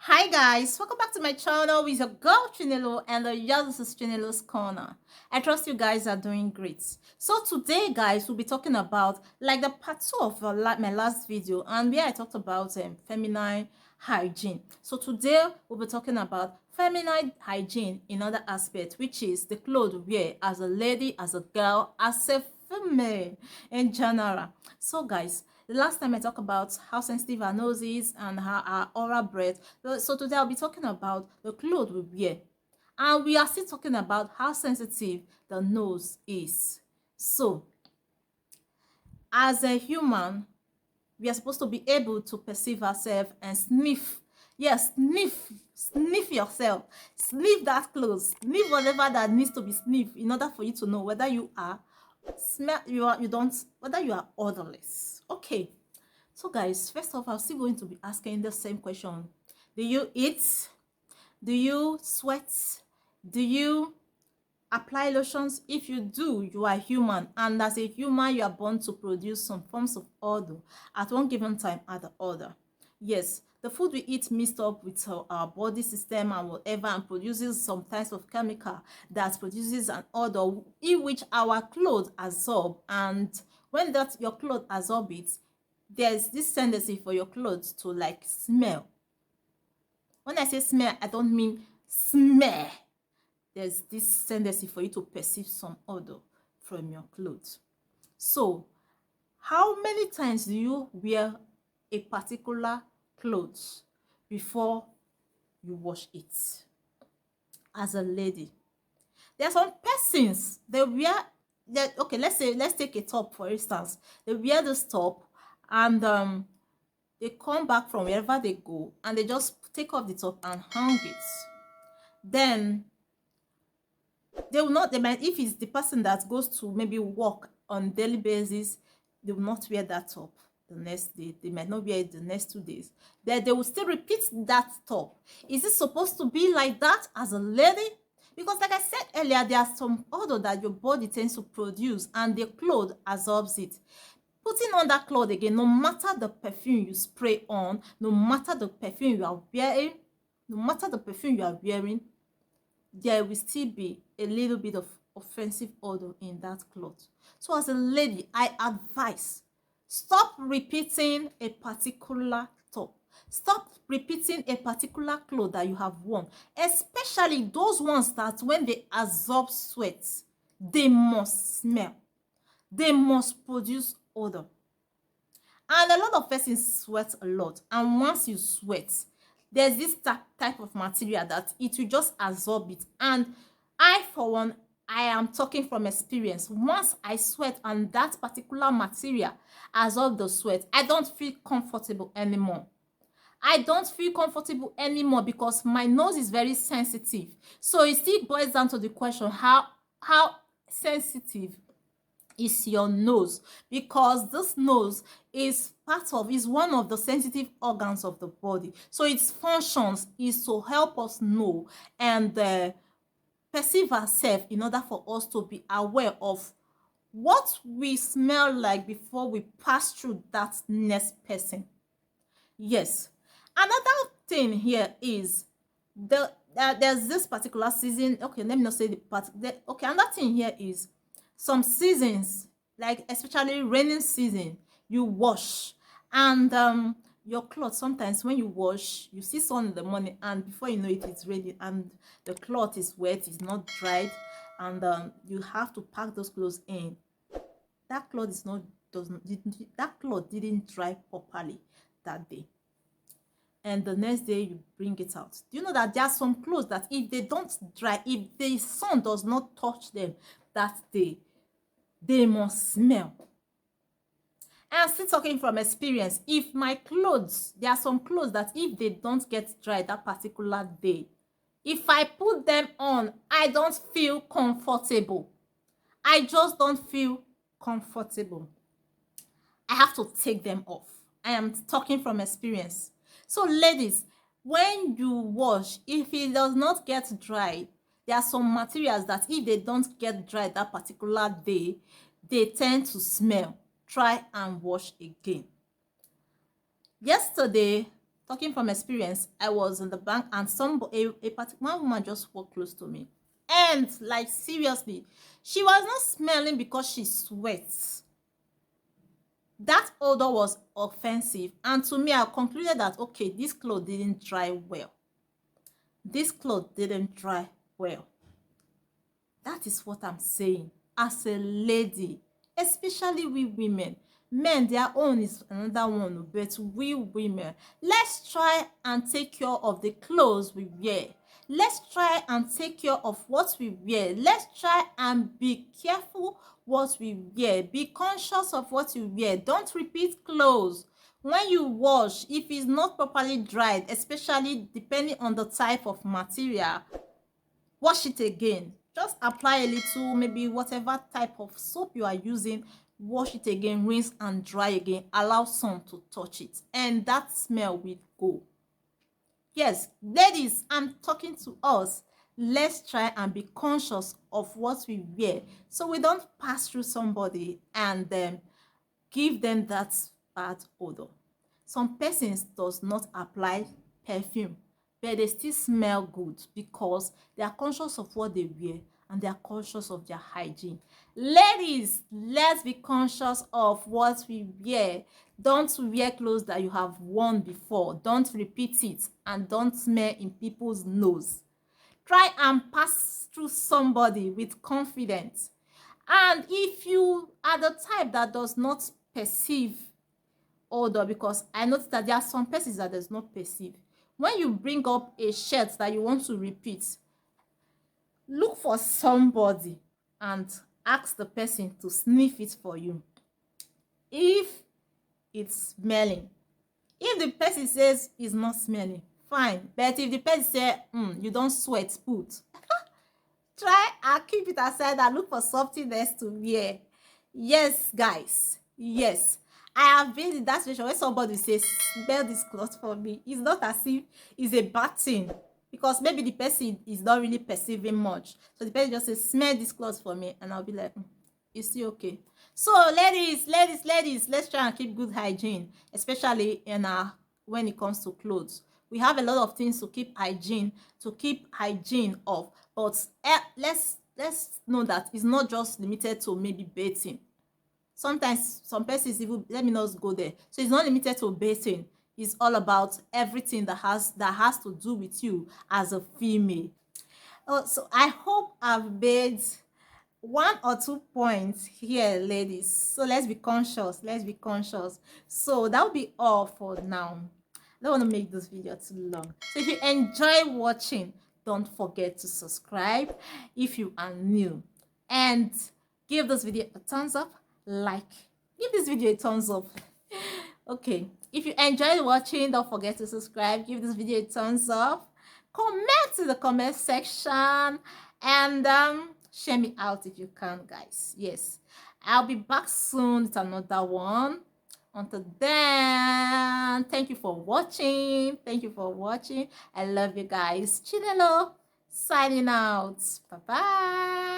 Hi guys, welcome back to my channel with your girl Chinelo and this is Chinelo's Corner. I trust you guys are doing great. So today guys, we'll be talking about like the part 2 of my last video and where I talked about feminine hygiene. So today we'll be talking about feminine hygiene in other aspects, which is the clothes we wear as a lady, as a girl, as a female in general. So guys, the last time I talked about how sensitive our nose is and how our oral breath. So today I'll be talking about the clothes we wear. And we are still talking about how sensitive the nose is. So, as a human, we are supposed to be able to perceive ourselves and sniff. Yes, sniff yourself. Sniff that clothes. Sniff whatever that needs to be sniffed in order for you to know whether you are whether you are odorless. Okay. So guys, first off, I'm still going to be asking the same question. Do you eat? Do you sweat? Do you apply lotions? If you do, you are human, and as a human you are born to produce some forms of odor at one given time at the other. Yes, the food we eat mixed up with our body system and whatever and produces some types of chemical that produces an odor in which our clothes absorb, and when that your clothes absorb it, there's this tendency for your clothes to like smell. When I say smell, I don't mean smell. There's this tendency for you to perceive some odor from your clothes. So, how many times do you wear a particular clothes before you wash it? As a lady, there are some persons they wear that. Okay, let's take a top for instance. They wear this top and they come back from wherever they go and they just take off the top and hang it. Then they will not, they might, if it's the person that goes to maybe work on daily basis, they will not wear that top the next day. They might not wear it the next 2 days. Then they will still repeat that top. Is it supposed to be like that as a lady? Because like I said earlier, there are some odor that your body tends to produce and the clothes absorbs it. Putting on that cloth again, no matter the perfume you spray on, no matter the perfume you are wearing, no matter the perfume you are wearing, there will still be a little bit of offensive odor in that cloth. So as a lady, I advise, stop repeating a particular top. Stop repeating a particular cloth that you have worn, especially those ones that when they absorb sweat, they must smell. They must produce odor. And a lot of persons sweat a lot. And once you sweat, there's this type of material that it will just absorb it. And I, for one, I am talking from experience. Once I sweat and that particular material absorb the sweat, I don't feel comfortable anymore. I don't feel comfortable anymore because my nose is very sensitive. So it still boils down to the question, how sensitive is your nose, because this nose is one of the sensitive organs of the body. So its functions is to help us know and perceive ourselves in order for us to be aware of what we smell like before we pass through that next person. Yes. Another thing here is there's this particular season. Okay, let me not say the part. Okay, another thing here is some seasons, like especially raining season, you wash and your clothes, sometimes when you wash, you see sun in the morning and before you know it, it's raining and the cloth is wet, it's not dried, and you have to pack those clothes in. That cloth is not doesn't that cloth didn't dry properly that day, and the next day you bring it out. Do you know that there are some clothes that if they don't dry, if the sun does not touch them that day, they must smell? I'm still talking from experience. If my clothes, there are some clothes that if they don't get dry that particular day, if I put them on, I don't feel comfortable. I just don't feel comfortable. I have to take them off. I am talking from experience. So ladies, when you wash, if it does not get dry, there are some materials that if they don't get dry that particular day, they tend to smell. Try and wash again. Yesterday, talking from experience, I was in the bank and a particular woman just walked close to me. And like seriously, she was not smelling because she sweats. That odor was offensive. And to me, I concluded that, okay, this clothes didn't dry well. This clothes didn't dry well. That is what I'm saying. As a lady, especially we women, men, their own is another one, but we women, let's try and take care of the clothes we wear. Let's try and take care of what we wear. Let's try and be careful what we wear. Be conscious of what you wear. Don't repeat clothes. When you wash, if it's not properly dried, especially depending on the type of material, wash it again. Just apply a little, maybe whatever type of soap you are using, wash it again, rinse and dry again. Allow sun to touch it, and that smell will go. Yes, ladies, I'm talking to us. Let's try and be conscious of what we wear so we don't pass through somebody and give them that bad odor. Some persons does not apply perfume, but they still smell good because they are conscious of what they wear and they are conscious of their hygiene. Ladies, let's be conscious of what we wear. Don't wear clothes that you have worn before. Don't repeat it, and don't smell in people's nose. Try and pass through somebody with confidence. And if you are the type that does not perceive odor, because I noticed that there are some persons that does not perceive. When you bring up a shirt that you want to repeat, look for somebody and ask the person to sniff it for you. If it's smelling, if the person says it's not smelling, fine. But if the person says you don't sweat, put try and keep it aside and look for something else to wear. Yes, guys. Yes. I have been in that situation where somebody says, smell this cloth for me. It's not as if it's a bad thing, because maybe the person is not really perceiving much. So the person just says, smell this cloth for me. And I'll be like, it's still okay. So ladies, let's try and keep good hygiene, especially in when it comes to clothes. We have a lot of things to keep hygiene of, but let's know that it's not just limited to maybe bathing. Sometimes some persons even, let me not go there. So it's not limited to bathing. It's all about everything that has to do with you as a female. So I hope I've made 1 or 2 points here, ladies. So let's be conscious. So that'll be all for now. I don't want to make this video too long. So if you enjoy watching, don't forget to subscribe if you are new, and give this video a thumbs up. Give this video a thumbs up. Okay, if you enjoyed watching, don't forget to subscribe, give this video a thumbs up, comment in the comment section, and share me out if you can, guys. Yes, I'll be back soon with another one. Until then, thank you for watching. I love you guys. Chinelo signing out. Bye bye.